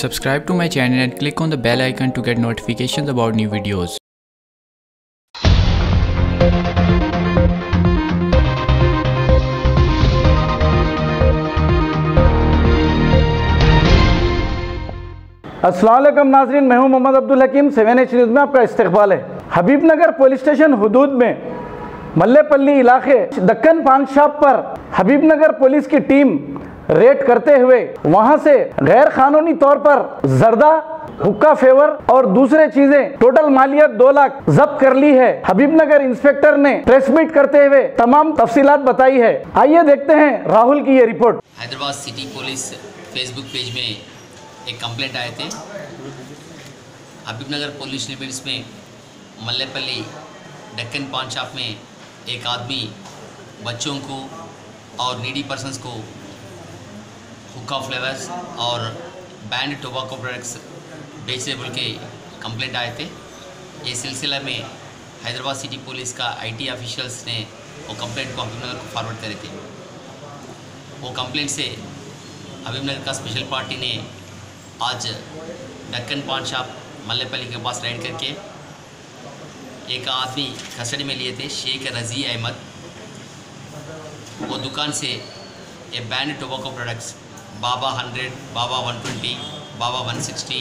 Subscribe to my channel and click on the bell icon to get notifications about new videos. अस्सलाम वालेकुम नाज़रीन, मैं हूं मोहम्मद अब्दुल हकीम। 7H news में आपका इस्तकबाल है। हबीबनगर पुलिस स्टेशन हुदूद में मल्लेपल्ली इलाके दक्कन पान शॉप पर हबीबनगर पुलिस की टीम रेड करते हुए वहां से गैर कानूनी तौर पर जर्दा, हुक्का फेवर और दूसरे चीजें टोटल मालियत 2 लाख जब्त कर ली है। हबीबनगर इंस्पेक्टर ने प्रेस मीट करते हुए तमाम तफसीलात बताई है। आइए देखते हैं राहुल की ये report. Hyderabad city police Facebook page में एक कंप्लेंट आए थे। हबीबनगर पुलिस लिमिट्स में मल्लेपल्ली डेक्कन पान शॉप में एक आदमी बच्चों को और नीडी पर्सन्स को हुक्का फ्लेवर्स और बैंड टोबैको प्रोडक्ट्स बेचने बोल के कंप्लेंट आए थे। ये सिलसिला में हैदराबाद सिटी पुलिस का IT ऑफिशियल्स ने वो कंप्लेंट को हबीबनगर को फॉरवर्ड करे थे। वो कंप्लेंट से हबीबनगर का स्पेशल पार्टी ने आज डेक्कन पान शॉप मल्लेपल्ली के पास राइड करके एक आदमी कस्टडी में लिए थे, शेख रज़ी अहमद। वो दुकान से ये बैंड टोबैको प्रोडक्ट्स बाबा 100, बाबा 120, बाबा 160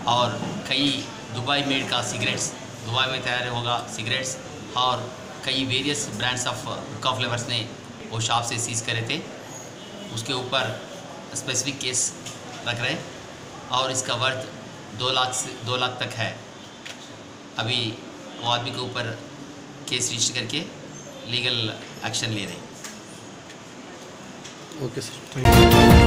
और कई दुबई मेड का सिगरेट्स, दुबई में तैयार होगा सिगरेट्स और कई वेरियस ब्रांड्स ऑफ हुक्का फ्लेवर्स ने वो शॉप से सीज करे थे। उसके ऊपर स्पेसिफिक केस रख रहे और इसका वर्थ 2 लाख तक है। अभी वो आदमी के ऊपर केस रजिस्टर करके लीगल एक्शन ले रहे हैं। Okay sir, thank you.